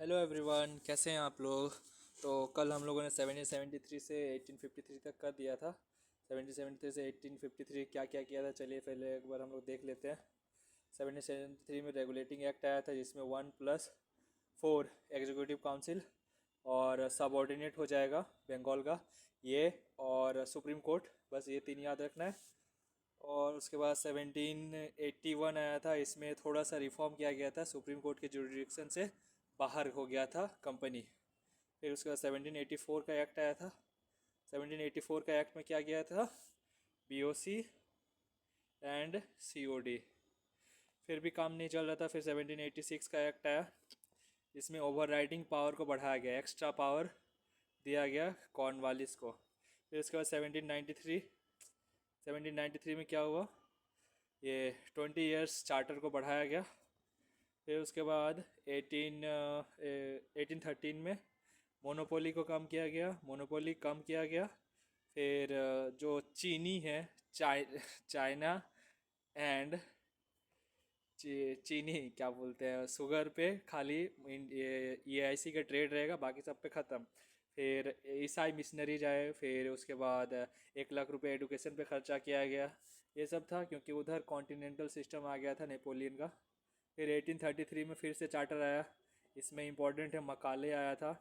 Hello everyone, कैसे हैं आप लोग। तो कल हम लोगों ने 1773 से 1853 तक कर दिया था। 1773 से 1853 क्या क्या किया था, चलिए पहले एक बार हम लोग देख लेते हैं। 1773 में रेगुलेटिंग एक्ट आया था, जिसमें 1+4 एग्जीक्यूटिव काउंसिल और सबऑर्डिनेट हो जाएगा बंगाल का ये, और सुप्रीम कोर्ट, बस ये तीन याद रखना है। और उसके बाद 1781 आया था, इसमें थोड़ा सा रिफॉर्म किया गया था, सुप्रीम कोर्ट के जुरिडिक्शन से बाहर हो गया था कंपनी। फिर उसके बाद 1784 का एक्ट आया था। 1784 का एक्ट में क्या किया था, बीओसी एंड सीओडी। फिर भी काम नहीं चल रहा था, फिर 1786 का एक्ट आया, जिसमें ओवर राइडिंग पावर को बढ़ाया गया, एक्स्ट्रा पावर दिया गया कॉर्नवालिस को। फिर उसके बाद 1793 में क्या हुआ, ये 20 ईयर्स चार्टर को बढ़ाया गया। फिर उसके बाद 1813 में मोनोपोली को कम किया गया, मोनोपोली कम किया गया। फिर जो चीनी है, चाइना एंड चीनी क्या बोलते हैं, शुगर पे खाली EIC का ट्रेड रहेगा, बाकी सब पे ख़त्म। फिर ईसाई मिशनरीज आए, फिर उसके बाद 1 लाख रुपए एडुकेशन पे खर्चा किया गया। ये सब था क्योंकि उधर कॉन्टिनेंटल सिस्टम आ गया था नेपोलियन का। फिर 1833 में फिर से चार्टर आया, इसमें इम्पोर्टेंट है मकाले आया था,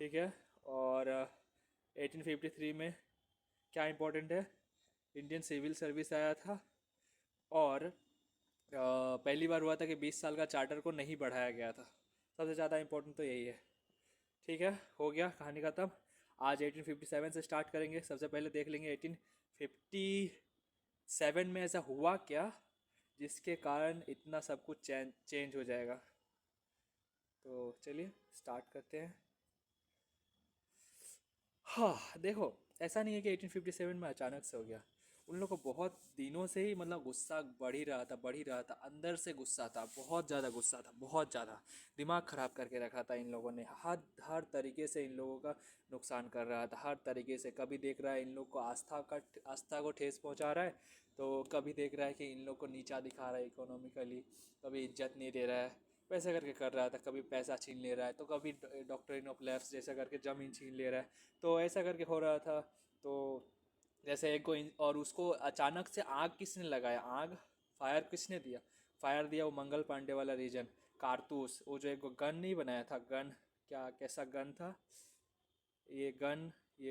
ठीक है। और 1853 में क्या इम्पोर्टेंट है, इंडियन सिविल सर्विस आया था। और पहली बार हुआ था कि 20 साल का चार्टर को नहीं बढ़ाया गया था। सबसे ज़्यादा इम्पोर्टेंट तो यही है, ठीक है। हो गया, कहानी ख़त्म। आज 1857 से स्टार्ट करेंगे। सबसे पहले देख लेंगे 1857 में ऐसा हुआ क्या जिसके कारण इतना सब कुछ चेंज हो जाएगा। तो चलिए स्टार्ट करते हैं। हाँ देखो, ऐसा नहीं है कि 1857 में अचानक से हो गया। उन लोग को बहुत दिनों से ही मतलब गुस्सा बढ़ ही रहा था, अंदर से गुस्सा था, बहुत ज़्यादा गुस्सा था, बहुत ज़्यादा। दिमाग ख़राब करके रखा था इन लोगों ने, हर तरीके से इन लोगों का नुकसान कर रहा था, हर तरीके से। कभी देख रहा है इन लोग को आस्था को ठेस पहुंचा रहा है, तो कभी देख रहा है कि इन लोग को नीचा दिखा रहा है इकोनॉमिकली, कभी इज्जत नहीं दे रहा है, वैसे करके कर रहा था। कभी पैसा छीन ले रहा है, तो कभी डॉक्ट्रिन ऑफ लैप्स जैसा करके ज़मीन छीन ले रहा है, तो ऐसा करके हो रहा था। तो जैसे एक को और उसको अचानक से आग किसने लगाया, आग फायर किसने दिया, फायर दिया वो मंगल पांडे वाला रीजन, कारतूस, वो जो एक गन नहीं बनाया था, गन, क्या कैसा गन था ये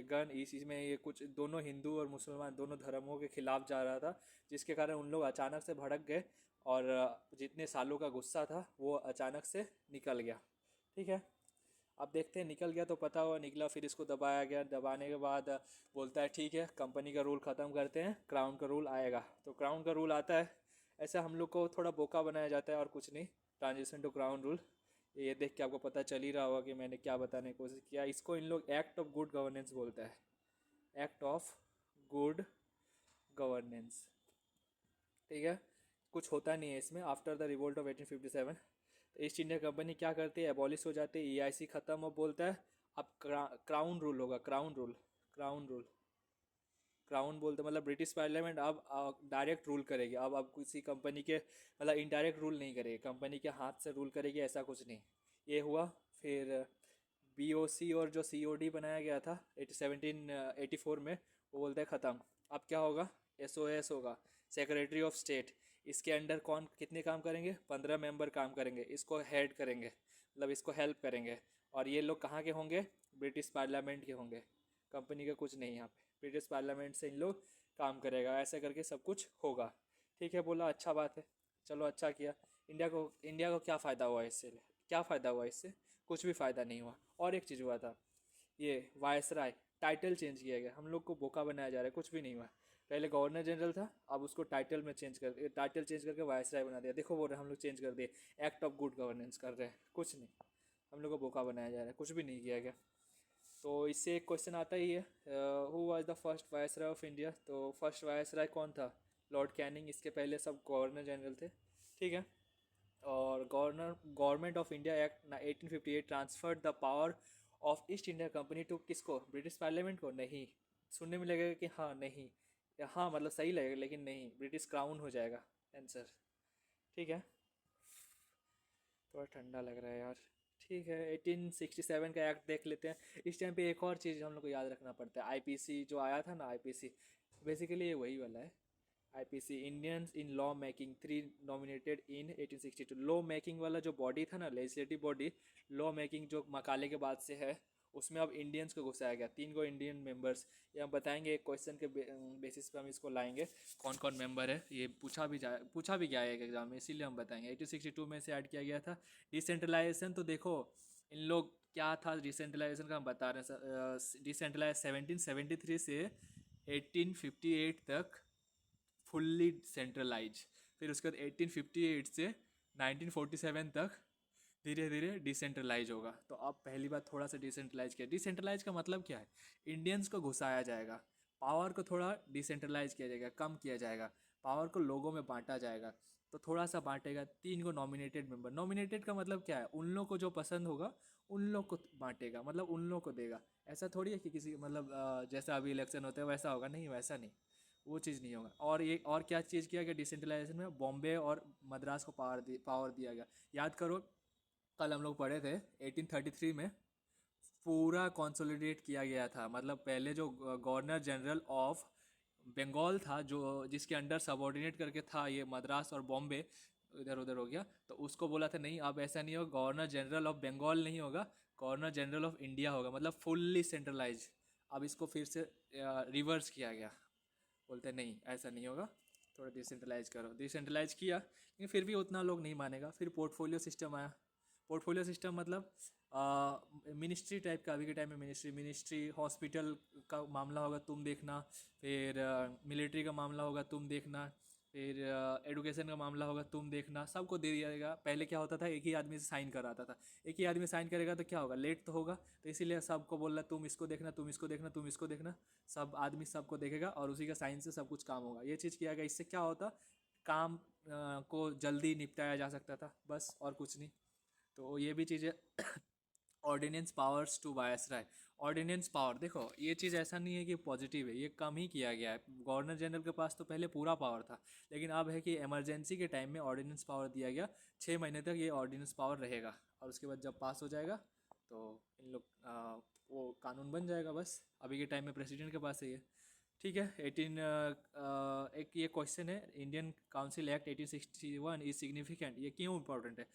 गन इसमें ये कुछ दोनों हिंदू और मुसलमान दोनों धर्मों के खिलाफ जा रहा था, जिसके कारण उन लोग अचानक से भड़क गए, और जितने सालों का गुस्सा था वो अचानक से निकल गया, ठीक है। अब देखते हैं, निकल गया तो पता हुआ निकला, फिर इसको दबाया गया, दबाने के बाद बोलता है ठीक है कंपनी का रूल ख़त्म करते हैं, क्राउन का रूल आएगा। तो क्राउन का रूल आता है, ऐसा हम लोग को थोड़ा बोका बनाया जाता है और कुछ नहीं। ट्रांजिशन टू क्राउन रूल, ये देख के आपको पता चल ही रहा होगा कि मैंने क्या बताने की कोशिश किया। इसको इन लोग एक्ट ऑफ गुड गवर्नेंस बोलता है, एक्ट ऑफ गुड गवर्नेंस, ठीक है। कुछ होता नहीं है इसमें। आफ्टर द रिवोल्ट ऑफ 1857 तो ईस्ट इंडिया कंपनी क्या करती है, एबॉलिश हो जाती है, EIC ख़त्म, और बोलता है अब क्राउन रूल होगा, crown rule, crown rule, crown बोलते मतलब ब्रिटिश पार्लियामेंट अब डायरेक्ट रूल करेगी। अब किसी कंपनी के मतलब इनडायरेक्ट रूल नहीं करेगी, कंपनी के हाथ से रूल करेगी, ऐसा कुछ नहीं। ये हुआ। फिर BOC और जो COD बनाया गया था 1784 में, वो बोलते हैं ख़त्म। अब क्या होगा, SOS होगा, सेक्रेटरी ऑफ स्टेट। इसके अंडर कौन कितने काम करेंगे, 15 मेंबर काम करेंगे, इसको हेड करेंगे, मतलब इसको हेल्प करेंगे। और ये लोग कहाँ के होंगे, ब्रिटिश पार्लियामेंट के होंगे, कंपनी का कुछ नहीं यहाँ पे, ब्रिटिश पार्लियामेंट से इन लोग काम करेगा, ऐसे करके सब कुछ होगा, ठीक है। बोला अच्छा बात है, चलो अच्छा किया। इंडिया को क्या फ़ायदा हुआ इससे, क्या फ़ायदा हुआ इससे, कुछ भी फ़ायदा नहीं हुआ। और एक चीज़ हुआ था, ये वायसराय टाइटल चेंज किया गया, हम लोग को बोका बनाया जा रहा है, कुछ भी नहीं हुआ। पहले गवर्नर जनरल था, अब उसको टाइटल चेंज करके वायसराय बना दिया। देखो बोल रहे हम लोग चेंज कर दिए, एक्ट ऑफ गुड गवर्नेंस कर रहे हैं, कुछ नहीं। हम लोग को बोका बनाया जा रहा है, कुछ भी नहीं किया गया। तो इससे एक क्वेश्चन आता ही है, who was the first viceroy of India. तो फर्स्ट वायसराय कौन था, लॉर्ड कैनिंग। इसके पहले सब गवर्नर जनरल थे, ठीक है। और government of India act 1858 transferred the power of East India company to किसको, ब्रिटिश पार्लियामेंट को। नहीं, सुनने में लगेगा कि हाँ नहीं, या हाँ मतलब सही लगेगा, लेकिन नहीं, ब्रिटिश क्राउन हो जाएगा आंसर, ठीक है। थोड़ा ठंडा लग रहा है यार, ठीक है, 1867 का एक्ट देख लेते हैं। इस टाइम पे एक और चीज़ हम लोग को याद रखना पड़ता है, आईपीसी जो आया था ना, आईपीसी बेसिकली ये वही वाला है। IPC Indians in law making three nominated in 1862। Law making वाला जो बॉडी था ना, लेजिस्लेटिव बॉडी, लॉ मेकिंग जो मकाले के बाद से है, उसमें अब इंडियंस को घुसाया गया, 3 इंडियन मेंबर्स। ये हम बताएंगे, एक क्वेश्चन के बेसिस पे हम इसको लाएंगे, कौन कौन मेंबर है। ये पूछा भी गया है एक एग्जाम में, इसीलिए हम बताएंगे। 1862 में से ऐड किया गया था। डिसेंट्रलाइजेशन तो देखो, इन लोग क्या था डिसेंट्रलाइजेशन का हम बता रहे हैं। डिसेंट्रलाइज 1773 से 1858 तक फुल्ली सेंट्रलाइज। फिर उसके बाद 1858 से 1947 तक धीरे धीरे डिसेंट्रलाइज होगा। तो अब पहली बार थोड़ा सा डिसेंट्रलाइज किया। डिसेंट्रलाइज का मतलब क्या है? इंडियंस को घुसाया जाएगा, पावर को थोड़ा डिसेंट्रलाइज किया जाएगा, कम किया जाएगा, पावर को लोगों में बांटा जाएगा। तो थोड़ा सा बांटेगा, 3 नॉमिनेटेड मेंबर। नॉमिनेटेड का मतलब क्या है? उन लोग को जो पसंद होगा उन लोग को बांटेगा, मतलब उन लोग को देगा। ऐसा थोड़ी है कि किसी मतलब जैसा अभी इलेक्शन होता है वैसा होगा, नहीं वैसा नहीं, वो चीज़ नहीं होगा। और ये और क्या चीज़ किया गया डिसेंट्रलाइजेशन में? बॉम्बे और मद्रास को पावर दिया गया। याद करो, कल हम लोग पढ़े थे 1833 में पूरा कंसोलिडेट किया गया था। मतलब पहले जो गवर्नर जनरल ऑफ बंगाल था, जो जिसके अंडर सबऑर्डिनेट करके था ये मद्रास और बॉम्बे, इधर उधर हो गया, तो उसको बोला था नहीं अब ऐसा नहीं होगा, गवर्नर जनरल ऑफ बंगाल नहीं होगा, गवर्नर जनरल ऑफ इंडिया होगा, मतलब फुल्ली सेंट्रलाइज। अब इसको फिर से रिवर्स किया गया, बोलते नहीं ऐसा नहीं होगा, थोड़ा डिसेंट्रलाइज करो। डिसेंट्रलाइज किया लेकिन फिर भी उतना लोग नहीं मानेगा। फिर पोर्टफोलियो सिस्टम आया। पोर्टफोलियो सिस्टम मतलब मिनिस्ट्री टाइप का। अभी के टाइम में मिनिस्ट्री हॉस्पिटल का मामला होगा तुम देखना, फिर मिलिट्री का मामला होगा तुम देखना, फिर एडुकेशन का मामला होगा तुम देखना, सबको दे दिया जाएगा। पहले क्या होता था, एक ही आदमी से साइन कराता था। एक ही आदमी साइन करेगा तो क्या होगा, लेट तो होगा, तो इसीलिए सबको बोल रहा तुम इसको देखना, तुम इसको देखना, तुम इसको देखना। सब आदमी सबको देखेगा और उसी का साइन से सब कुछ काम होगा। ये चीज़ किया गया। इससे क्या होता, काम को जल्दी निपटाया जा सकता था, बस और कुछ नहीं। तो ये भी चीज़ें ordinance powers to viceroy. Ordinance power देखो, ये चीज़ ऐसा नहीं है कि पॉजिटिव है, ये कम ही किया गया है। गवर्नर जनरल के पास तो पहले पूरा पावर था, लेकिन अब है कि इमरजेंसी के टाइम में ऑर्डिनेंस पावर दिया गया। 6 महीने तक ये ऑर्डिनेंस पावर रहेगा, और उसके बाद जब पास हो जाएगा तो इन लोग वो कानून बन जाएगा। बस अभी के टाइम में प्रेसिडेंट के पास है ये। ठीक है। एक ये क्वेश्चन है, Indian council act 1861 is significant, ये क्यों इंपॉर्टेंट है?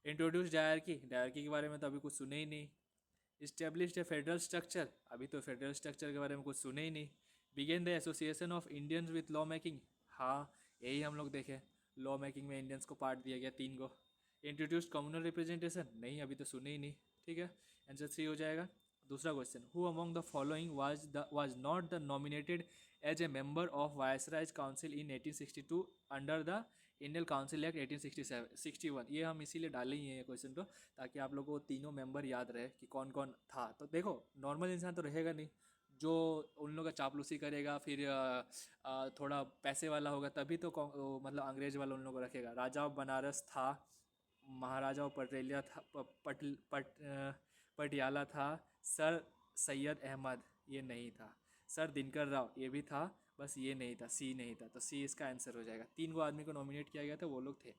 इंट्रोड्यूस डायरकी, डायरकी के बारे में तो अभी कुछ सुने ही नहीं। इस्टेब्लिश्ड ए फेडरल स्ट्रक्चर, अभी तो फेडरल स्ट्रक्चर के बारे में कुछ सुने ही नहीं। Began the association of Indians with law making, हाँ यही हम लोग देखें, लॉ मेकिंग में इंडियंस को पार्ट दिया गया 3 को। इंट्रोड्यूस्ड कम्युनल रिप्रेजेंटेशन, नहीं अभी तो सुने ही नहीं। ठीक है, आंसर 3 हो जाएगा। दूसरा question, who among the following was not the nominated as a member of viceroy's council in 1862 under the Indian council act 1861। ये हम इसीलिए डाले ही हैं ये क्वेश्चन को, ताकि आप लोगों को तीनों मेंबर याद रहे कि कौन कौन था। तो देखो, नॉर्मल इंसान तो रहेगा नहीं, जो उन लोगों का चापलूसी करेगा, फिर थोड़ा पैसे वाला होगा, तभी तो मतलब अंग्रेज वाला उन लोगों को रखेगा। राजा ऑफ बनारस था, महाराजा ऑफ पटेलिया था, पटियाला था, सर सैयद अहमद ये नहीं था, सर दिनकर राव ये भी था, बस ये नहीं था, सी नहीं था। तो सी इसका आंसर हो जाएगा। 3 आदमी को नॉमिनेट किया गया था, वो लोग थे।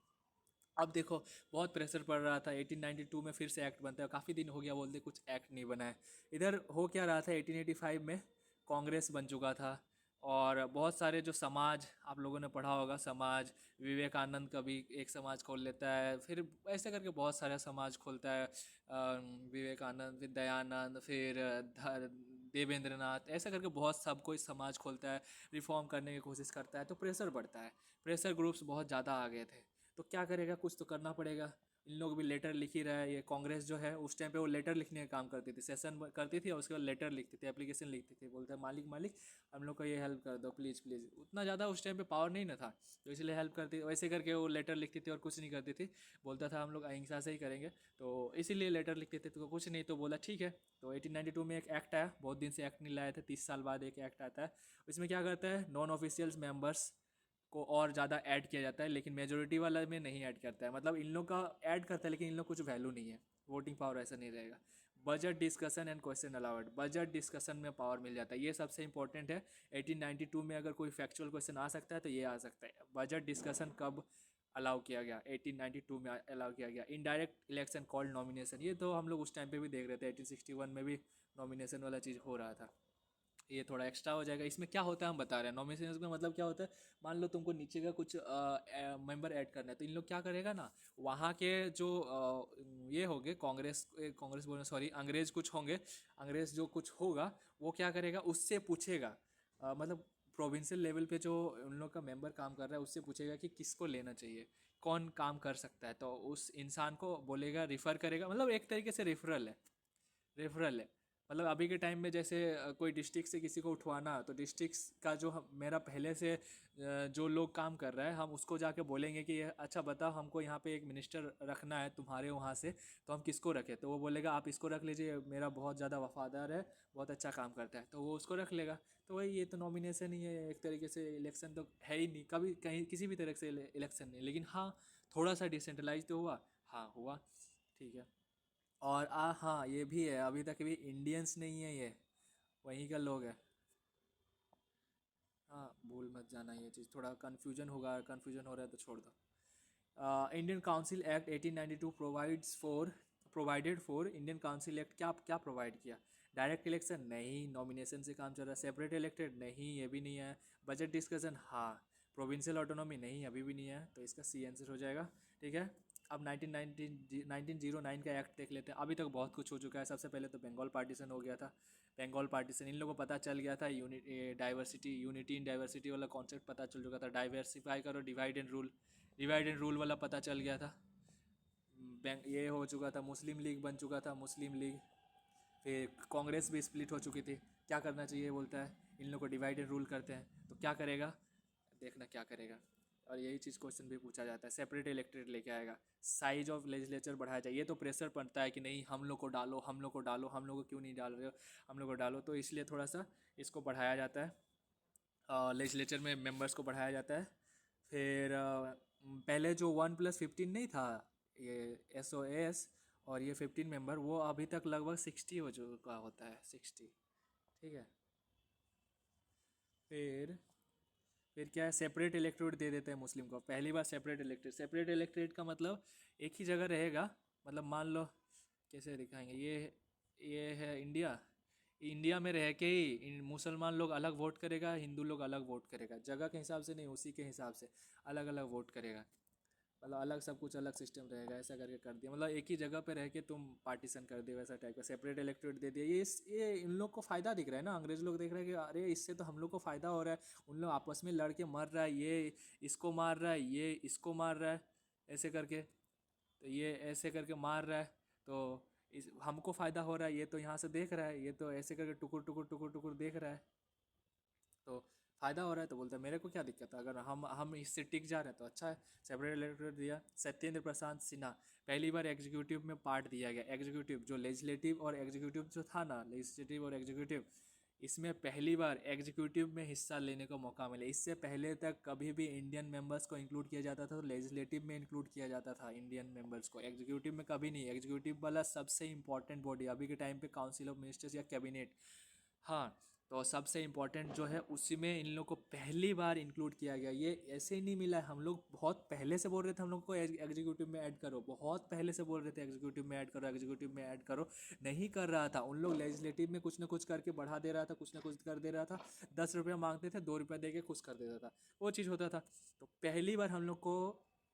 अब देखो, बहुत प्रेशर पड़ रहा था। 1892 में फिर से एक्ट बनता है, काफ़ी दिन हो गया बोलते कुछ एक्ट नहीं बना है। इधर हो क्या रहा था, 1885 में कांग्रेस बन चुका था, और बहुत सारे जो समाज, आप लोगों ने पढ़ा होगा समाज, विवेकानंद का भी एक समाज खोल लेता है, फिर ऐसे करके बहुत सारे समाज खोलता है। विवेकानंद, फिर दयानंद, फिर देवेंद्र नाथ, ऐसा करके बहुत सब कोई समाज खोलता है, रिफॉर्म करने की कोशिश करता है। तो प्रेशर बढ़ता है, प्रेशर ग्रुप्स बहुत ज़्यादा आ गए थे। तो क्या करेगा, कुछ तो करना पड़ेगा। इन लोग भी लेटर लिख ही रहा है। ये कांग्रेस जो है उस टाइम पे वो लेटर लिखने का काम करती थी, सेशन करती थी और उसके बाद लेटर लिखती थी, एप्लीकेशन लिखती थी, बोलते हैं मालिक मालिक हम लोग को ये हेल्प कर दो प्लीज़ प्लीज़। उतना ज़्यादा उस टाइम पे पावर नहीं ना था, तो इसलिए हेल्प करती, वैसे करके वो लेटर लिखती थी और कुछ नहीं करती थी। बोलता था हम लोग अहिंसा से ही करेंगे, तो इसीलिए लेटर लिखते थे, तो कुछ नहीं, तो बोला ठीक है। तो 1892 में एक एक्ट आया, बहुत दिन से एक्ट नहीं लाए थे, 30 साल बाद एक एक्ट आता है। इसमें क्या करता है, नॉन ऑफिशियल्स मेंबर्स को और ज़्यादा ऐड किया जाता है, लेकिन मेजोरिटी वाला में नहीं ऐड करता है। मतलब इन लोग का ऐड करता है, लेकिन इन लोग कुछ वैल्यू नहीं है, वोटिंग पावर ऐसा नहीं रहेगा। Budget discussion and question allowed, budget discussion में पावर मिल जाता है, ये सबसे इंपॉर्टेंट है। 1892 में अगर कोई फैक्चुअल क्वेश्चन आ सकता है तो ये आ सकता है, बजट डिस्कशन कब अलाउ किया गया, 1892 में अलाउ किया गया। इनडायरेक्ट इलेक्शन कॉल्ड नॉमिनेशन, ये तो हम लोग उस टाइम पे भी देख रहे थे, 1861 में भी नॉमिनेशन वाला चीज़ हो रहा था। ये थोड़ा एक्स्ट्रा हो जाएगा। इसमें क्या होता है हम बता रहे हैं, नॉमिनेशन में मतलब क्या होता है, मान लो तुमको नीचे का कुछ मेंबर ऐड करना है, तो इन लोग क्या करेगा ना, वहाँ के जो ये होंगे, कांग्रेस बोलना सॉरी, अंग्रेज कुछ होंगे, अंग्रेज जो कुछ होगा वो क्या करेगा, उससे पूछेगा, मतलब प्रोविंशियल लेवल पे जो उन लोग का मेंबर काम कर रहा है उससे पूछेगा कि किसको लेना चाहिए, कौन काम कर सकता है, तो उस इंसान को बोलेगा, रिफ़र करेगा, मतलब एक तरीके से रेफरल है। मतलब अभी के टाइम में जैसे कोई डिस्ट्रिक्ट से किसी को उठवाना, तो डिस्ट्रिक्ट का जो मेरा पहले से जो लोग काम कर रहा है, हम उसको जाके बोलेंगे कि अच्छा बताओ, हमको यहाँ पे एक मिनिस्टर रखना है तुम्हारे वहाँ से, तो हम किसको रखें, तो वो बोलेगा आप इसको रख लीजिए, मेरा बहुत ज़्यादा वफादार है, बहुत अच्छा काम करता है, तो वो उसको रख लेगा। तो वही, ये तो नॉमिनेशन ही है एक तरीके से, इलेक्शन तो है ही नहीं, कभी कहीं किसी भी तरह से इलेक्शन नहीं, लेकिन हाँ थोड़ा सा डिसेंट्रलाइज तो हुआ, हाँ हुआ, ठीक है। और हाँ ये भी है, अभी तक भी इंडियंस नहीं है ये, वहीं का लोग है। हाँ भूल मत जाना, ये चीज़ थोड़ा कन्फ्यूजन होगा, कन्फ्यूजन हो रहा है तो छोड़ दो। Indian council act 1892 provided for, Indian council act क्या क्या प्रोवाइड किया, डायरेक्ट इलेक्शन नहीं, नॉमिनेशन से काम चल रहा है, सेपरेट इलेक्टेड नहीं, ये भी नहीं है, बजट डिस्कशन हाँ, प्रोविंशियल ऑटोनॉमी नहीं, अभी भी नहीं है, तो इसका सी आंसर हो जाएगा। ठीक है, अब 1909 का एक्ट देख लेते हैं। अभी तक बहुत कुछ हो चुका है। सबसे पहले तो बंगाल पार्टीशन हो गया था, बंगाल पार्टीशन इन लोगों को पता चल गया था, यूनिटी इन डाइवर्सिटी वाला कॉन्सेप्ट पता चल चुका था, डाइवर्सिफाई करो, डिवाइड एंड रूल वाला पता चल गया था। ये हो चुका था, मुस्लिम लीग बन चुका था, मुस्लिम लीग, फिर कांग्रेस भी स्प्लिट हो चुकी थी। क्या करना चाहिए बोलता है, इन लोग को डिवाइड एंड रूल करते हैं, तो क्या करेगा, देखना क्या करेगा। और यही चीज़ क्वेश्चन भी पूछा जाता है, सेपरेट इलेक्टेड लेके आएगा, साइज ऑफ लेजिस्लेचर बढ़ाया जाए, ये तो प्रेशर पड़ता है कि नहीं हम लोग को डालो, हम लोग को डालो, हम लोग को क्यों नहीं डाल रहे हो, हम लोग को डालो, तो इसलिए थोड़ा सा इसको बढ़ाया जाता है, लेजिस्लेचर में मेंबर्स को बढ़ाया जाता है। फिर पहले जो 1+15 नहीं था, ये SOS, और ये 15 मेंबर, वो अभी तक लगभग 60 हो चुका होता है, 60। ठीक है, फिर फिर क्या है, सेपरेट इलेक्टोरेट दे देते हैं मुस्लिम को, पहली बार सेपरेट इलेक्टोरेट का मतलब एक ही जगह रहेगा, मतलब मान लो, कैसे दिखाएंगे, ये है इंडिया, इंडिया में रह के ही मुसलमान लोग अलग वोट करेगा, हिंदू लोग अलग वोट करेगा, जगह के हिसाब से नहीं, उसी के हिसाब से अलग अलग वोट करेगा, मतलब अलग सब कुछ अलग सिस्टम रहेगा, ऐसा करके कर दिया, मतलब एक ही जगह पे रह के तुम पार्टीशन कर दिया, वैसा टाइप का सेपरेट इलेक्टोरेट दे दिया। ये इन लोग को फ़ायदा दिख रहा है ना, अंग्रेज लोग देख रहे हैं कि अरे इससे तो हम लोग को फ़ायदा हो रहा है, उन लोग आपस में लड़ के मर रहा है, ये इसको मार रहा है, ये इसको मार रहा है, ऐसे करके, तो ये ऐसे करके मार रहा है, तो इस हमको फ़ायदा हो रहा है, ये तो यहाँ से देख रहा है, ये तो ऐसे करके टुकुर टुकुर टुकुर टुकुर देख रहा है, तो फ़ायदा हो रहा है, तो बोलता है मेरे को क्या दिक्कत है, अगर हम इससे टिक जा रहे हैं तो अच्छा है। सेपरेट इलेक्टोरेट दिया। सत्येंद्र प्रसाद सिन्हा, पहली बार एग्जीक्यूटिव में पार्ट दिया गया, एग्जीक्यूटिव जो लेजिस्लेटिव और एग्जीक्यूटिव जो था ना, लेजिस्लेटिव और एग्जीक्यूटिव, इसमें पहली बार एग्जीक्यूटिव में हिस्सा लेने का मौका मिला। इससे पहले तक कभी भी इंडियन मेंबर्स को इंक्लूड किया जाता था तो लेजिस्लेटिव में इंक्लूड किया जाता था इंडियन मेंबर्स को, एग्जीक्यूटिव में कभी नहीं। एग्जीक्यूटिव वाला सबसे इंपॉर्टेंट बॉडी अभी के टाइम पे काउंसिल ऑफ मिनिस्टर्स या कैबिनेट, हाँ, तो सबसे इम्पोर्टेंट जो है उसी में इन लोग को पहली बार इंक्लूड किया गया। ये ऐसे ही नहीं मिला है, हम लोग बहुत पहले से बोल रहे थे हम लोग को एग्जीक्यूटिव में ऐड करो, बहुत पहले से बोल रहे थे एग्जीक्यूटिव में ऐड करो, एग्जीक्यूटिव में ऐड करो, नहीं कर रहा था। उन लोग लेजिस्लेटिव में कुछ ना कुछ करके बढ़ा दे रहा था, कुछ ना कुछ कर दे रहा था, 10 रुपया मांगते थे, 2 रुपया दे के खुश कर देता था, वो चीज़ होता था। तो पहली बार हम लोग को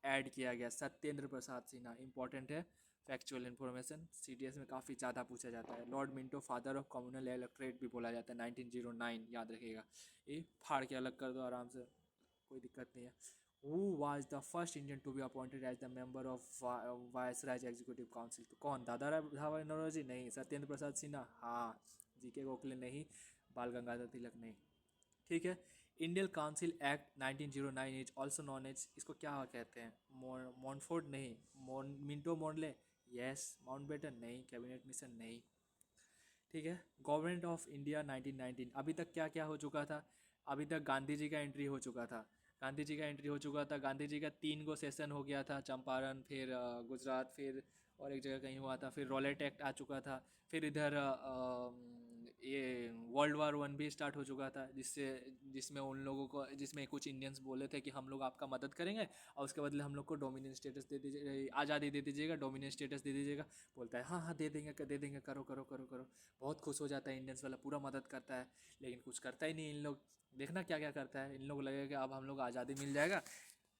ऐड किया गया सत्येंद्र प्रसाद सिन्हा, इंपॉर्टेंट है, फैक्चुअल इन्फॉर्मेशन, CDS में काफ़ी ज़्यादा पूछा जाता है। Lord Minto, father of communal electorate भी बोला जाता है, 1909, याद रखिएगा। ये फाड़ के अलग कर दो आराम से, कोई दिक्कत नहीं है। Who was the first Indian to be appointed as the member of viceroy executive council, तो कौन, दादा भाई नौरोजी नहीं, सत्येंद्र प्रसाद सिन्हा हाँ, GK गोखले नहीं, बाल गंगाधर तिलक नहीं। ठीक है, Indian council act 1909 is also known as, इसको क्या कहते हैं, मॉन्टफोर्ड नहीं, मिंटो मॉडले, यस, माउंटबेटन नहीं, कैबिनेट मिशन नहीं। ठीक है, गवर्नमेंट ऑफ इंडिया 1919, अभी तक क्या क्या हो चुका था, अभी तक गांधी जी का एंट्री हो चुका था, गांधी जी का एंट्री हो चुका था, गांधी जी का 3 गो सेशन हो गया था, चंपारण, फिर गुजरात, फिर और एक जगह कहीं हुआ था, फिर रॉलेट एक्ट आ चुका था, फिर इधर ये वर्ल्ड वार 1 भी स्टार्ट हो चुका था, जिसमें उन लोगों को, जिसमें कुछ इंडियंस बोले थे कि हम लोग आपका मदद करेंगे और उसके बदले हम लोग को डोमिनियन स्टेटस दे दीजिए, आज़ादी दे दीजिएगा, डोमिनियन स्टेटस दे दीजिएगा। बोलता है हाँ हाँ दे देंगे, करो करो करो करो। बहुत खुश हो जाता है इंडियंस वाला, पूरा मदद करता है। लेकिन कुछ करता ही नहीं इन लोग। देखना क्या क्या करता है, इन लोग लगेगा कि अब हम लोग आज़ादी मिल जाएगा,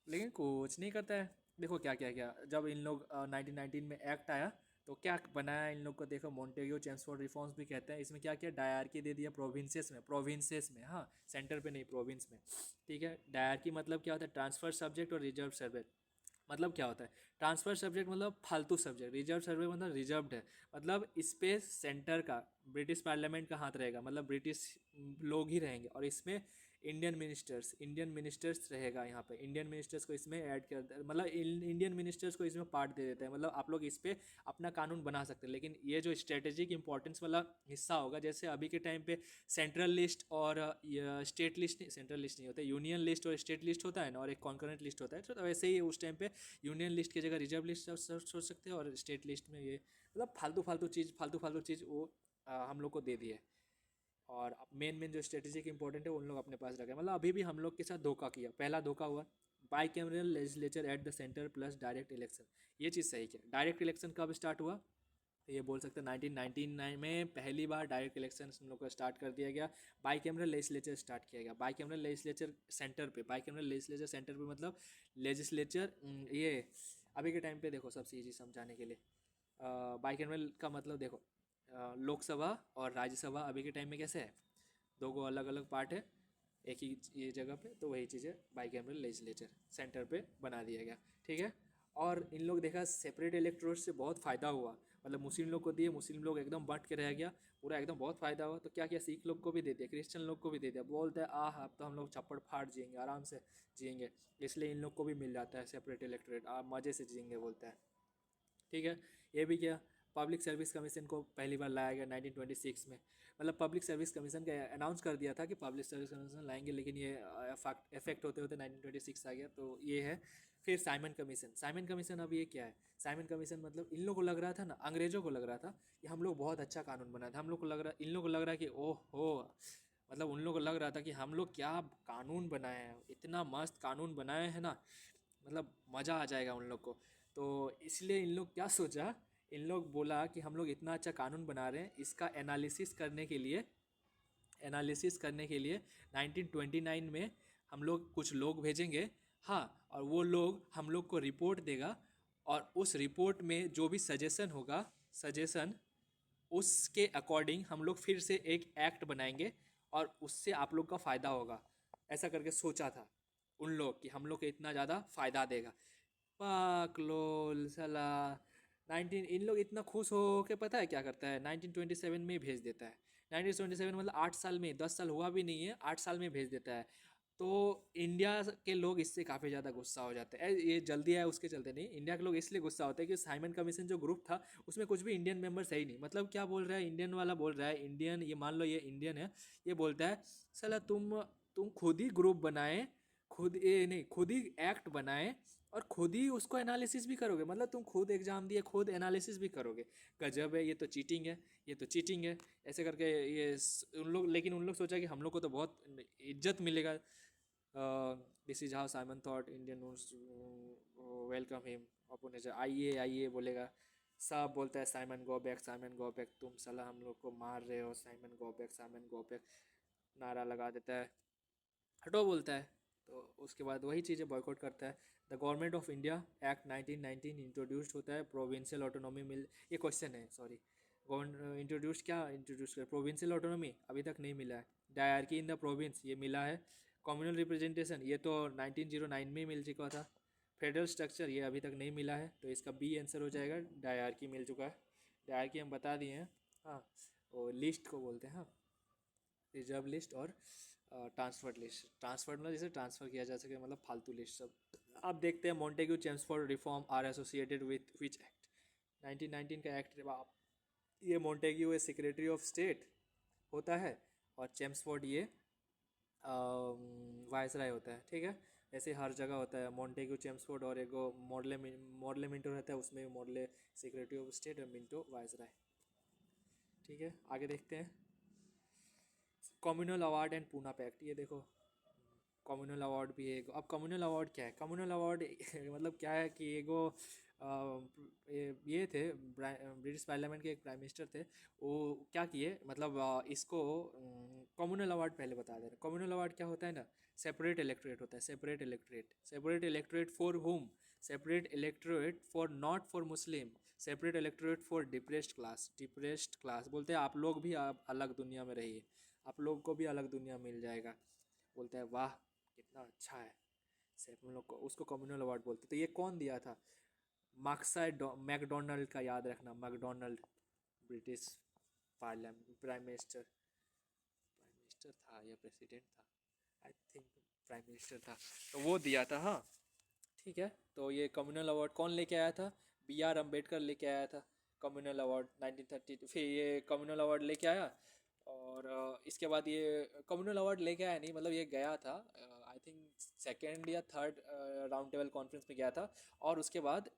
लेकिन कुछ नहीं करता है। देखो क्या क्या क्या, जब इन लोग 1919 में एक्ट आया तो क्या बनाया इन लोग को, देखो मोंटेग्यू चेम्सफोर्ड रिफॉर्म्स भी कहते हैं। इसमें क्या किया, डायरकी दे दिया प्रोविंसेस में, हाँ सेंटर पे नहीं, प्रोविंस में। ठीक है, डायरकी मतलब क्या होता है, ट्रांसफर सब्जेक्ट और रिजर्व सब्जेक्ट। मतलब क्या होता है, ट्रांसफर सब्जेक्ट मतलब फालतू सब्जेक्ट, रिजर्व सब्जेक्ट मतलब रिजर्व्ड है, मतलब इस पे सेंटर का, ब्रिटिश पार्लियामेंट का हाथ रहेगा, मतलब ब्रिटिश लोग ही रहेंगे। और इसमें इंडियन मिनिस्टर्स रहेगा यहाँ पे, इंडियन मिनिस्टर्स को इसमें ऐड कर, मतलब इंडियन मिनिस्टर्स को इसमें पार्ट दे देता है, मतलब आप लोग इस पे अपना कानून बना सकते हैं। लेकिन ये जो स्ट्रेटेजिक इंपॉर्टेंस वाला हिस्सा होगा, जैसे अभी के टाइम पे सेंट्रल लिस्ट और स्टेट लिस्ट, सेंट्रल लिस्ट नहीं होता, यूनियन लिस्ट और स्टेट लिस्ट होता है ना, और एक कॉन्करेंट लिस्ट होता है, तो वैसे ही उस टाइम पे यूनियन लिस्ट की जगह रिजर्व लिस्ट सोच सकते हैं, और स्टेट लिस्ट में ये मतलब फालतू फालतू चीज़ वो हम लोग को दे दिए। और मेन मेन जो स्ट्रेटेजिक इंपॉर्टेंट है वो उन लोग अपने पास रखे, मतलब अभी भी हम लोग के साथ धोखा किया। पहला धोखा हुआ, by cameral legislature at the centre plus direct election, ये चीज़ सही किया। डायरेक्ट इलेक्शन कब स्टार्ट हुआ, तो ये बोल सकते हैं 1999 में पहली बार डायरेक्ट इलेक्शन हम लोग को स्टार्ट कर दिया गया। बाई कैमरल लेजिस्लेचर स्टार्ट किया गया, बाई कैमरल लेजिस्लेचर सेंटर पे, बाई कैमरल लेजिस्लेचर सेंटर पे मतलब लेजिस्लेचर, ये अभी के टाइम पे देखो सबसे ईजी समझाने के लिए, बाई कैमरल का मतलब देखो, लोकसभा और राज्यसभा अभी के टाइम में कैसे है, दो गो अलग अलग पार्ट है एक ही ये जगह पे, तो वही चीज़ है बाई कैमरल लेजिस्लेचर सेंटर पे बना दिया गया। ठीक है, और इन लोग देखा सेपरेट इलेक्टोरेट से बहुत फ़ायदा हुआ, मतलब मुस्लिम लोग को दिए, मुस्लिम लोग एकदम बंट के रह गया पूरा, एकदम बहुत फ़ायदा हुआ। तो क्या किया, सिख लोग को भी दे दिया, क्रिश्चियन लोग को भी दे दिया, बोलते हैं अब तो हम लोग छप्पड़ फाड़ जिएंगे, आराम से जिएंगे, इसलिए इन लोग को भी मिल जाता है सेपरेट इलेक्टोरेट, आप मज़े से जिएंगे बोलता है। ठीक है, ये भी किया। पब्लिक सर्विस कमीशन को पहली बार लाया गया 1926 में, मतलब पब्लिक सर्विस कमीशन का अनाउंस कर दिया था कि पब्लिक सर्विस कमीशन लाएंगे, लेकिन ये इफेक्ट होते होते 1926 आ गया, तो ये है। फिर साइमन कमीशन, साइमन कमीशन अब ये क्या है, साइमन कमीशन मतलब इन लोगों को लग रहा था ना, अंग्रेजों को लग रहा था कि हम लोग बहुत अच्छा कानून बनाए थे, हम लोग को लग रहा, इन लोगों को लग रहा कि ओह हो, मतलब उन लोगों को लग रहा था कि हम लोग क्या कानून बनाए हैं, इतना मस्त कानून बनाए हैं ना, मतलब मज़ा आ जाएगा उन लोग को। तो इसलिए इन लोग क्या सोचा, इन लोग बोला कि हम लोग इतना अच्छा कानून बना रहे हैं, इसका एनालिसिस करने के लिए 1929 में हम लोग कुछ लोग भेजेंगे, हाँ, और वो लोग हम लोग को रिपोर्ट देगा, और उस रिपोर्ट में जो भी सजेशन होगा, सजेशन उसके अकॉर्डिंग हम लोग फिर से एक एक्ट बनाएंगे, और उससे आप लोग का फ़ायदा होगा। ऐसा करके सोचा था उन लोग कि हम लोग को इतना ज़्यादा फ़ायदा देगा। पाक लोल साला, 19 इन लोग इतना खुश हो के पता है क्या करता है, 1927 में ही भेज देता है। 1927 मतलब 8 साल में, 10 साल हुआ भी नहीं है, 8 साल में भेज देता है। तो इंडिया के लोग इससे काफ़ी ज़्यादा गुस्सा हो जाते हैं, ये जल्दी आया उसके चलते नहीं, इंडिया के लोग इसलिए गुस्सा होते हैं कि साइमन कमीशन जो ग्रुप था उसमें कुछ भी इंडियन मेंबर्स है ही नहीं। मतलब क्या बोल रहा है, इंडियन वाला बोल रहा है, इंडियन, ये मान लो ये इंडियन है, ये बोलता है साला तुम खुद ही ग्रुप बनाए, खुद ये नहीं, खुद ही एक्ट बनाए, और खुद ही उसको एनालिसिस भी करोगे, मतलब तुम खुद एग्जाम दिए, खुद एनालिसिस भी करोगे, गजब है, ये तो चीटिंग है, ये तो चीटिंग है। ऐसे करके ये उन लोग, लेकिन उन लोग सोचा कि हम लोग को तो बहुत इज्जत मिलेगा। This is how Simon thought Indian welcome him upon his, आइए आइए बोलेगा, सब बोलता है Simon go back, Simon go back, तुम साला हम लोग को मार रहे हो, Simon go back, Simon go back, नारा लगा देता है, हटो बोलता है। तो उसके बाद वही चीज़ें बॉयकॉट करता है। The government of India act 1919 introduced होता है, प्रोविंशियल ऑटोनॉमी मिल, ये क्वेश्चन है सॉरी, इंट्रोड्यूस क्या इंट्रोड्यूस कर, प्रोविंशियल ऑटोनॉमी अभी तक नहीं मिला है। डायरकी इन द प्रोविंस ये मिला है। कम्युनल रिप्रेजेंटेशन ये तो 1909 में ही मिल चुका था। फेडरल स्ट्रक्चर ये अभी तक नहीं मिला है, तो इसका बी आंसर हो जाएगा, डायरकी मिल चुका है। डायरकी हम बता दिए हैं, हाँ, वो लिस्ट को बोलते हैं, हाँ, रिजर्व लिस्ट और ट्रांसफर्ड लिस्ट। ट्रांसफर्ड मतलब जैसे ट्रांसफ़र किया जा सके, मतलब फालतू लिस्ट सब। अब देखते हैं Montagu Chelmsford reform are associated with which act, 1919 का एक्ट। आप ये मोंटेग्यू सेक्रेटरी ऑफ स्टेट होता है, और चेम्सफोर्ड ये वायसराय होता है। ठीक है, ऐसे हर जगह होता है, मोंटेग्यू चेम्सफोर्ड, और एक मॉडले मिंटो रहता है, उसमें मॉडले सेक्रेटरी ऑफ स्टेट और मिंटो वायसराय। ठीक है, आगे देखते हैं। Communal award and Poona pact, ये देखो कम्युनल अवार्ड भी है। अब कम्युनल अवार्ड क्या है? कम्युनल अवार्ड मतलब क्या है कि एगो ये थे ब्रिटिश पार्लियामेंट के एक प्राइम मिनिस्टर थे, वो क्या किए मतलब इसको कम्युनल अवार्ड पहले बता दे रहे। कम्युनल अवार्ड क्या होता है ना, सेपरेट इलेक्टोरेट होता है, separate electorate, separate electorate for हुम, separate electorate for not for Muslim, separate electorate for depressed class, depressed class बोलते हैं आप लोग भी आप अलग दुनिया में रहिए, आप लोग को भी अलग दुनिया मिल जाएगा। बोलते हैं वाह कितना अच्छा है। सिर्फ हम लोग को उसको कम्युनल अवार्ड बोलते। तो ये कौन दिया था? मार्क्साइड मैकडोनल्ड का याद रखना, McDonald British parliament prime minister था या प्रेसिडेंट था, आई थिंक प्राइम मिनिस्टर था, तो वो दिया था। हाँ ठीक है, तो ये कम्युनल अवार्ड कौन लेके आया था? बी आर अम्बेडकर लेके आया था कम्युनल अवार्ड 1932। फिर ये कम्युनल अवार्ड लेके आया और इसके बाद ये कम्युनल अवार्ड लेके आया नहीं, मतलब ये गया था आई थिंक सेकेंड या थर्ड राउंड टेबल कॉन्फ्रेंस में गया था, और उसके बाद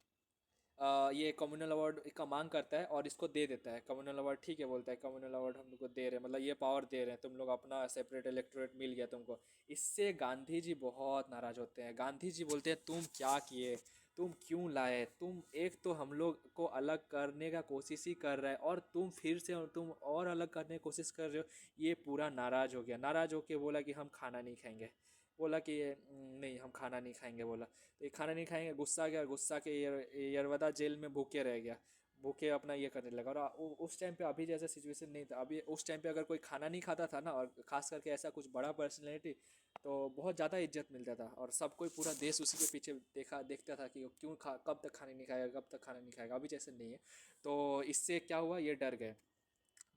ये कम्युनल अवार्ड का मांग करता है और इसको दे देता है कम्युनल अवार्ड। ठीक है बोलता है कम्युनल अवार्ड हम लोग को दे रहे हैं, मतलब ये पावर दे रहे हैं, तुम लोग अपना सेपरेट इलेक्टोरेट मिल गया तुमको। इससे गांधी जी बहुत नाराज होते हैं। गांधी जी बोलते हैं तुम क्या किए, तुम क्यों लाए, तुम एक तो हम लोग को अलग करने का कोशिश ही कर रहा है और तुम फिर से तुम और अलग करने की कोशिश कर रहे हो। ये पूरा नाराज हो गया, नाराज होके बोला कि हम खाना नहीं खाएंगे, बोला कि नहीं हम खाना नहीं खाएंगे बोला। तो ये खाना नहीं खाएंगे, गुस्सा गया, गुस्सा के यरवदा जेल में भूखे रह गया, भूखे अपना ये करने लगा। और उस टाइम पे अभी जैसा सिचुएशन नहीं था। अभी उस टाइम पे अगर कोई खाना नहीं खाता था ना, और खास करके ऐसा कुछ बड़ा पर्सनैलिटी, तो बहुत ज़्यादा इज्जत मिलता था और सब कोई पूरा देश उसी के पीछे देखता था कि वो क्यों कब तक खाना नहीं खाएगा, कब तक खाना नहीं खाएगा। अभी जैसे नहीं है। तो इससे क्या हुआ, ये डर गए,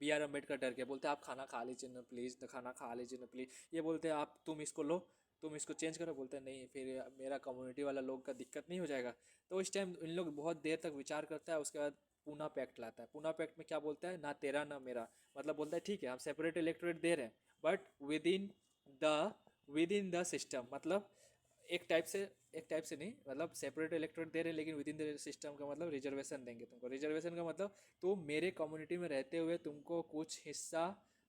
बी आर अम्बेडकर डर गए, बोलते आप खाना खा लीजिए ना प्लीज़, तो खाना खा लीजिए ना प्लीज़। ये बोलते हैं आप तुम इसको लो, तुम इसको चेंज करो, बोलते हैं नहीं फिर मेरा कम्युनिटी वाला लोग का दिक्कत नहीं हो जाएगा। तो इस टाइम इन लोग बहुत देर तक विचार करता है, उसके बाद पूना पैक्ट लाता है। पूना पैक्ट में क्या बोलता है, ना तेरा ना मेरा, मतलब बोलता है ठीक है हम सेपरेट इलेक्टोरेट दे रहे हैं but the with in the system, मतलब एक टाइप से, एक टाइप से नहीं, मतलब सेपरेट इलेक्टोरेट दे रहे हैं लेकिन विद इन द सिस्टम का मतलब रिजर्वेशन देंगे तुमको। रिजर्वेशन का मतलब तुम मेरे कम्युनिटी में रहते हुए तुमको कुछ हिस्सा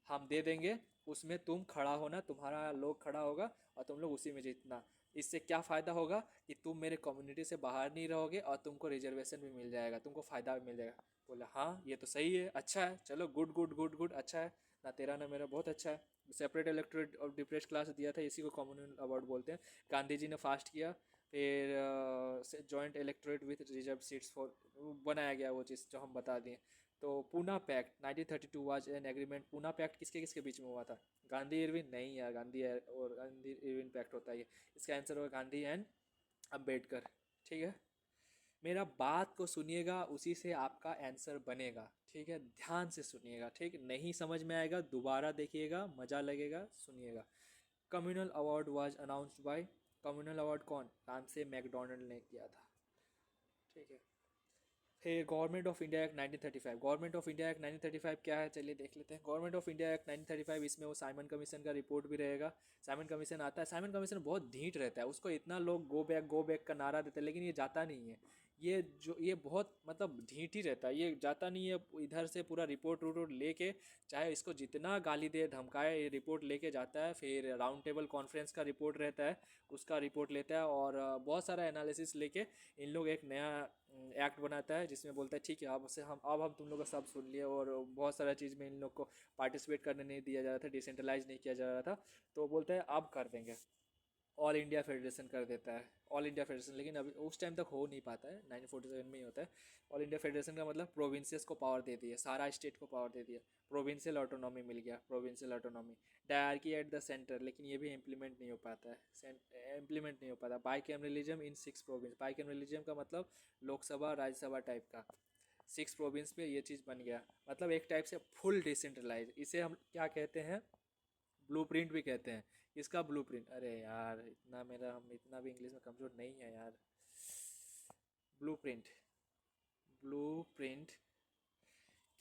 हम दे देंगे, उसमें तुम खड़ा होना, तुम्हारा लोग खड़ा होगा और तुम लोग उसी में जीतना। इससे क्या फ़ायदा होगा कि तुम मेरे कम्युनिटी से बाहर नहीं रहोगे और तुमको रिजर्वेशन भी मिल जाएगा, तुमको फ़ायदा भी मिल जाएगा। बोला हाँ ये तो सही है, अच्छा है, चलो गुड गुड गुड गुड, अच्छा है, ना तेरा ना मेरा, बहुत अच्छा है। सेपरेट इलेक्टोरेट और डिप्रेस क्लास दिया था, इसी को कम्युनल अवार्ड बोलते हैं। गांधी जी ने फास्ट किया, फिर joint electorate with reserve seats for बनाया गया वो चीज़ जो हम बता दिए। तो Poona pact 1932 was an agreement. Poona pact किसके किसके बीच में हुआ था? गांधी इरविन नहीं यार, गांधी इरविन पैक्ट होता है ये। इसका आंसर होगा गांधी एंड अम्बेडकर। ठीक है, मेरा बात को सुनिएगा, उसी से आपका आंसर बनेगा। ठीक है, ध्यान से सुनिएगा, ठीक, नहीं समझ में आएगा दोबारा देखिएगा, मज़ा लगेगा, सुनिएगा। Communal award was announced by, communal award कौन, नाम से मैकडोनल्ड ने किया था। ठीक है, फिर government of India act 1935। Government of India act 1935 क्या है, चलिए देख लेते हैं। गवर्नमेंट ऑफ इंडिया एक्ट 1935, इसमें वो साइमन कमीशन का रिपोर्ट भी रहेगा। साइमन कमीशन आता है, साइमन कमीशन बहुत ढीठ रहता है, उसको इतना लोग गो बैक का नारा देते हैं लेकिन ये जाता नहीं है। ये बहुत मतलब ढीठ ही रहता है, ये जाता नहीं है इधर से पूरा रिपोर्ट रूट लेके, चाहे इसको जितना गाली दे धमकाए, ये रिपोर्ट लेके जाता है। फिर राउंड टेबल कॉन्फ्रेंस का रिपोर्ट रहता है, उसका रिपोर्ट लेता है और बहुत सारा एनालिसिस लेके इन लोग एक नया एक्ट बनाता है जिसमें बोलता है ठीक है अब हम तुम लोग का सब सुन लिए। और बहुत सारा चीज़ में इन लोग को पार्टिसिपेट करने नहीं दिया जा रहा था, डिसेंट्रलाइज नहीं किया जा रहा था, तो बोलता है अब कर देंगे, ऑल इंडिया फेडरेशन कर देता है, ऑल इंडिया फेडरेशन। लेकिन अभी उस टाइम तक हो नहीं पाता है, 1947 में ही होता है। ऑल इंडिया फेडरेशन का मतलब प्रोविंसेस को पावर दे दिया, सारा स्टेट को पावर दे दिया, प्रोविंशियल ऑटोनॉमी मिल गया, provincial autonomy. Dyarchy at the centre, लेकिन ये भी इम्प्लीमेंट नहीं हो पाता है, इम्प्लीमेंट नहीं हो पाता। बाईकैमरलिज्म इन 6 प्रोविंस, बाईकैमरलिज्म का मतलब लोकसभा राज्यसभा टाइप का, 6 प्रोविंस पे ये चीज़ बन गया, मतलब एक टाइप से फुल डिसेंट्रलाइज। इसे हम क्या कहते हैं, ब्लूप्रिंट भी कहते हैं। इसका ब्लूप्रिंट, अरे यार इतना मेरा, हम इतना भी इंग्लिश में कमज़ोर नहीं है यार। ब्लूप्रिंट, ब्लूप्रिंट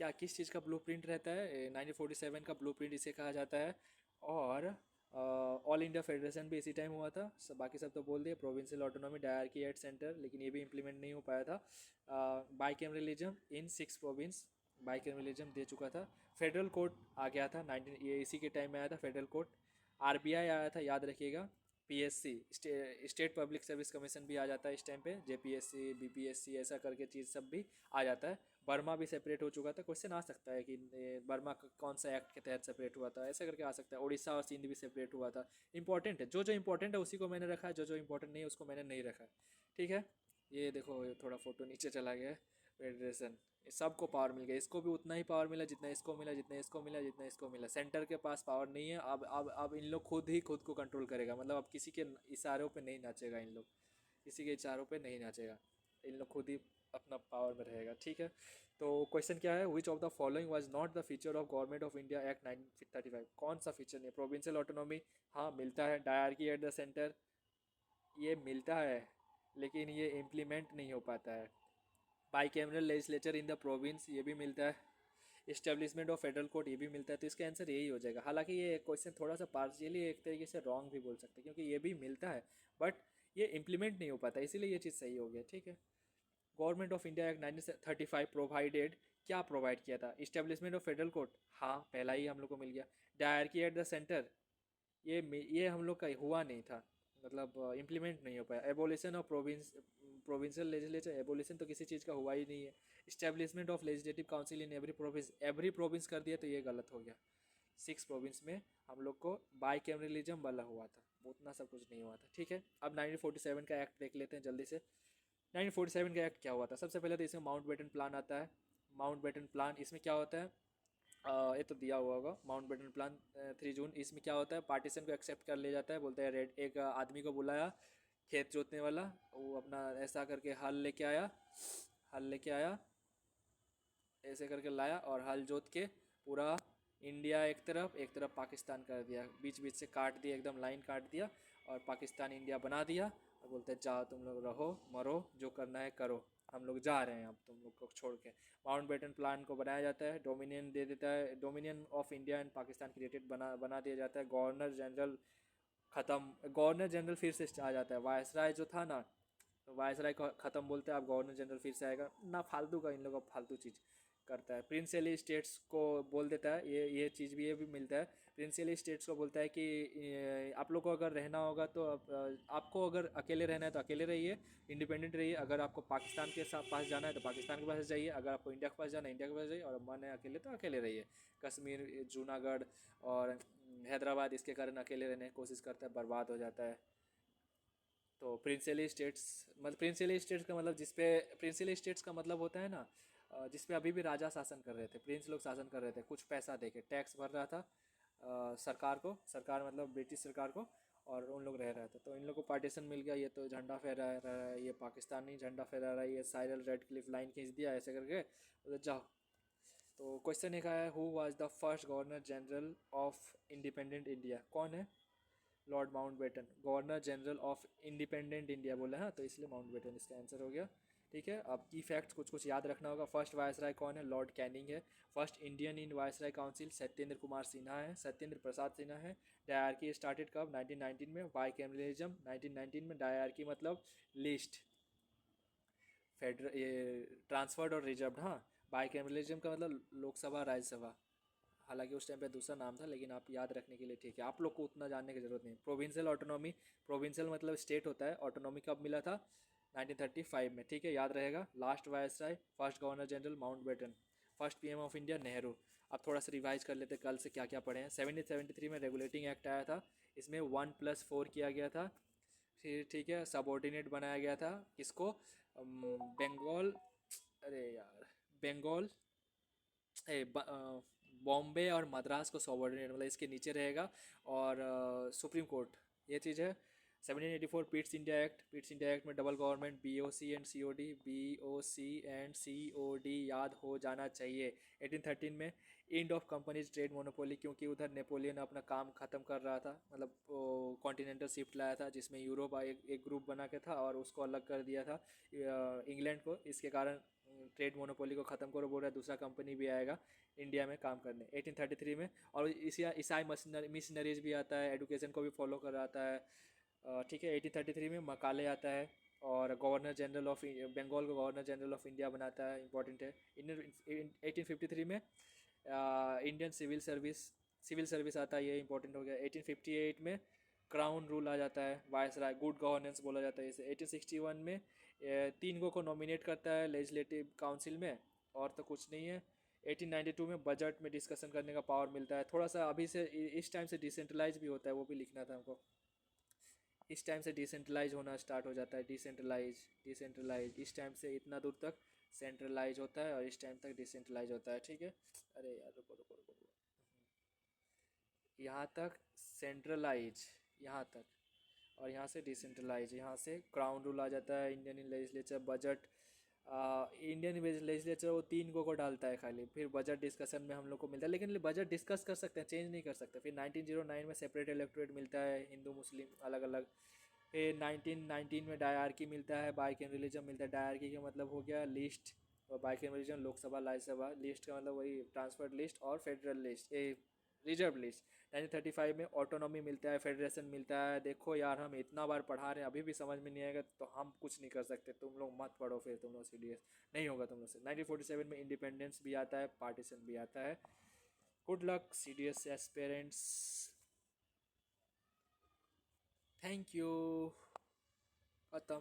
क्या, किस चीज़ का ब्लूप्रिंट रहता है? 1947 का ब्लूप्रिंट इसे कहा जाता है। और ऑल इंडिया फेडरेशन भी इसी टाइम हुआ था। सब बाकी सब तो बोल दिए, provincial autonomy, dyarchy at centre, लेकिन ये भी इम्प्लीमेंट नहीं हो पाया था। बाईकैमरलिज्म इन 6 प्रोविंस, बाइकैमरलिज्म दे चुका था। फेडरल कोर्ट आ गया था 19 ये इसी के टाइम में आया था फेडरल कोर्ट। आरबीआई आया था, याद रखिएगा। PSC state public service commission भी आ जाता है इस टाइम पे, जेपीएससी बीपीएससी ऐसा करके चीज़ सब भी आ जाता है। बर्मा भी सेपरेट हो चुका था। क्वेश्चन आ सकता है कि बर्मा कौन सा एक्ट के तहत सेपरेट हुआ था, ऐसा करके आ सकता है। उड़ीसा और सिंध भी सेपरेट हुआ था। इंपॉर्टेंट है, जो जो इंपॉर्टेंट है उसी को मैंने रखा है, जो जो इंपॉर्टेंट नहीं है उसको मैंने नहीं रखा है। ठीक है। ये देखो, ये थोड़ा फोटो नीचे चला गया है। फेडरेशन, सबको पावर मिल गया। इसको भी उतना ही पावर मिला जितना इसको मिला, जितना इसको मिला, जितना इसको मिला। सेंटर के पास पावर नहीं है। अब इन लोग खुद ही खुद को कंट्रोल करेगा। मतलब अब किसी के इशारों पे नहीं नाचेगा इन लोग, किसी के इशारों पे नहीं नाचेगा। इन लोग खुद ही अपना पावर में रहेगा। ठीक है। तो क्वेश्चन क्या है, which of the following was not the feature of government of India act 1935। कौन सा फीचर नहीं? प्रोविंशियल ऑटोनॉमी, हाँ मिलता है। डायरकी एट द सेंटर, ये मिलता है लेकिन ये इम्प्लीमेंट नहीं हो पाता है। Bicameral legislature in the province, ये भी मिलता है। इस्टेब्लिशमेंट ऑफ फेडरल कोर्ट, ये भी मिलता है। तो इसका आंसर यही हो जाएगा। हालांकि ये क्वेश्चन थोड़ा सा पार्शियली एक तरीके से रॉन्ग भी बोल सकते हैं, क्योंकि ये भी मिलता है बट ये इम्प्लीमेंट नहीं हो पाता, इसीलिए ये चीज़ सही हो गया। ठीक है। Government of India act 1935 provided, क्या प्रोवाइड किया था? इस्टेब्लिशमेंट ऑफ फेडरल कोर्ट, हाँ पहला ही हम लोग को मिल गया। डायरकी एट द सेंटर, ये हम लोग का हुआ नहीं था, मतलब इम्प्लीमेंट नहीं हो पाया। Abolition of provincial legislature, abolition तो किसी चीज़ का हुआ ही नहीं है। Establishment of legislative council in every province कर दिया, तो ये गलत हो गया। 6 प्रोविंस में हम लोग को बाईकैमरलिज्म वाला हुआ था, उतना सब कुछ नहीं हुआ था। ठीक है। अब 1947 का एक्ट देख लेते हैं जल्दी से। 1947 का एक्ट क्या हुआ था? सबसे पहले तो इसमें माउंट बेटन प्लान आता है। माउंट बेटन प्लान, इसमें क्या होता है? ये तो दिया हुआ होगा। माउंट बेटन प्लान 3 जून, इसमें क्या होता है? पार्टीशन को एक्सेप्ट कर लिया जाता है। बोलते हैं रेड, एक आदमी को बुलाया खेत जोतने वाला, वो अपना ऐसा करके हल लेके आया, हल लेके आया, ऐसे करके लाया और हल जोत के पूरा इंडिया एक तरफ पाकिस्तान कर दिया, बीच बीच से काट दिया, एकदम लाइन काट दिया और पाकिस्तान इंडिया बना दिया। और बोलते हैं जाओ तुम लोग, रहो मरो जो करना है करो, हम लोग जा रहे हैं अब तुम लोग को छोड़ के। माउंट बेटन प्लान को बनाया जाता है, डोमिनियन दे देता है, dominion of India and Pakistan created बना दिया जाता है। गवर्नर जनरल ख़त्म, गवर्नर जनरल फिर से आ जाता है। वायसराय जो था ना, तो वायसराय को ख़त्म बोलते हैं, अब गवर्नर जनरल फिर से आएगा ना। फालतू का इन लोगों का फालतू चीज़ करता है। प्रिंसियली स्टेट्स को बोल देता है, ये चीज़ भी, ये भी मिलता है। प्रिंसियली स्टेट्स को बोलता है कि आप लोग को अगर रहना होगा तो आपको अगर अकेले रहना है तो अकेले रहिए, इंडिपेंडेंट रहिए। अगर आपको पाकिस्तान के साथ पास जाना है तो पाकिस्तान के पास जाइए, अगर आपको इंडिया के पास जाना है इंडिया के पास जाइए, और मन है अकेले तो अकेले रहिए। कश्मीर, जूनागढ़ और हैदराबाद इसके कारण अकेले रहने की कोशिश करता है, बर्बाद हो जाता है। तो प्रिंसियली स्टेट्स, मतलब प्रिंसियली स्टेट्स का मतलब जिसपे, प्रिंसियली स्टेट्स का मतलब होता है ना जिसपे अभी भी राजा शासन कर रहे थे, प्रिंस लोग शासन कर रहे थे, कुछ पैसा देके टैक्स भर रहा था सरकार को, सरकार मतलब ब्रिटिश सरकार को, और उन लोग रह रहे थे। तो इन लोग को पार्टीशन मिल गया। ये तो झंडा फहरा रहा है, ये पाकिस्तानी झंडा फहरा रहा है, ये साइरल रेड क्लिफ लाइन खींच दिया ऐसे करके, तो जाओ। तो क्वेश्चन एक आया, who was the first governor general of independent India? कौन है? Lord Mountbatten, governor general of independent India बोला है, तो इसलिए माउंट बेटन इसका आंसर हो गया। ठीक है। अब की फैक्ट्स कुछ कुछ याद रखना होगा। फर्स्ट वायसराय कौन है? लॉर्ड कैनिंग है। First Indian in viceroy council Satyendra Kumar Sinha है, सत्येंद्र प्रसाद सिन्हा है। डायरकी स्टार्टेड कब? 1919 में। बाईकैमरलिज्म 1919 में। डायरकी मतलब लिस्ट, फेडरल, ये ट्रांसफर्ड और रिजर्व्ड। हाँ, बाईकैमरलिज्म का मतलब लोकसभा राज्यसभा, हालांकि उस टाइम पे दूसरा नाम था, लेकिन आप याद रखने के लिए ठीक है, आप लोग को उतना जानने की जरूरत नहीं। प्रोविंशियल ऑटोनॉमी, प्रोविंशियल मतलब स्टेट होता है, ऑटोनॉमी कब मिला था? 1935 में। ठीक है, याद रहेगा। Last viceroy, first governor general Mountbatten. First PM of India Nehru. अब थोड़ा सा रिवाइज कर लेते कल से क्या क्या पढ़े हैं। 1773 में रेगुलेटिंग एक्ट आया था, इसमें 1+4 किया गया था। फिर ठीक है, सबऑर्डिनेट बनाया गया था किसको? बंगाल, अरे यार, बंगाल, बॉम्बे और मद्रास को सबऑर्डिनेट, मतलब इसके नीचे रहेगा। और सुप्रीम कोर्ट, ये चीज़ है। 1784 Pitt's India act, Pitt's India act में double government, BOC and COD, BOC and COD याद हो जाना चाहिए। 1813 में end of company's trade monopoly, क्योंकि उधर नेपोलियन अपना काम ख़त्म कर रहा था, मतलब कॉन्टिनेंटल शिफ्ट लाया था जिसमें यूरोप एक ग्रुप बना के था और उसको अलग कर दिया था इंग्लैंड को। इसके कारण ट्रेड मोनोपोली को ख़त्म करो बोल रहा है, दूसरा कंपनी भी आएगा इंडिया में काम करने 1833 में। और इसी ईसाई मिशनरीज भी आता है, एडुकेशन को भी फॉलो कराता है। ठीक है। 1833 में मकाले आता है और गवर्नर जनरल ऑफ बंगाल को गवर्नर जनरल ऑफ इंडिया बनाता है, इंपॉर्टेंट है। इंडियन 1853 में इंडियन सिविल सर्विस आता है, ये इंपॉर्टेंट हो गया। 1858 में क्राउन रूल आ जाता है, वायसराय, गुड गवर्नेंस बोला जाता है इसे। 1861 में तीन को नॉमिनेट करता है लेजिस्लेटिव काउंसिल में, और तो कुछ नहीं है। 1892 में बजट में डिस्कशन करने का पावर मिलता है। थोड़ा सा अभी से इस टाइम से डिसेंट्रलाइज भी होता है, वो भी लिखना था हमको। इस टाइम से डिसेंट्रलाइज होना स्टार्ट हो जाता है, डिसेंट्रलाइज डिसेंट्रलाइज, इस टाइम से इतना दूर तक सेंट्रलाइज होता है और इस टाइम तक डिसेंट्रलाइज होता है, ठीक है। अरे यार रुको रुको रुको रुको। यहाँ तक सेंट्रलाइज, यहाँ तक, और यहाँ से डिसेंट्रलाइज, यहाँ से क्राउन रूल आ जाता है। Indian legislature budget, Indian legislature वो तीन को डालता है खाली, फिर बजट डिस्कशन में हम लोग को मिलता है, लेकिन बजट डिस्कस कर सकते हैं, चेंज नहीं कर सकते। फिर 1909 में सेपरेट इलेक्टोरेट मिलता है, हिंदू मुस्लिम अलग अलग। फिर 1919 में डायरकी मिलता है, बाइकैमरलिज्म मिलता है। डायरकी का मतलब हो गया लिस्ट, और बाइकैमरलिज्म लोकसभा राज्यसभा। लिस्ट का मतलब वही ट्रांसफर्ड लिस्ट और फेडरल लिस्ट, रिजर्व लिस्ट। 1935 में ऑटोनॉमी मिलता है, फेडरेशन मिलता है। देखो यार हम इतना बार पढ़ा रहे हैं, अभी भी समझ में नहीं आएगा तो हम कुछ नहीं कर सकते, तुम लोग मत पढ़ो, फिर तुम लोग सीडीएस नहीं होगा तुम लोग से। 1947 में इंडिपेंडेंस भी आता है, पार्टीशन भी आता है। Good luck CDS aspirants, thank you, खत्म।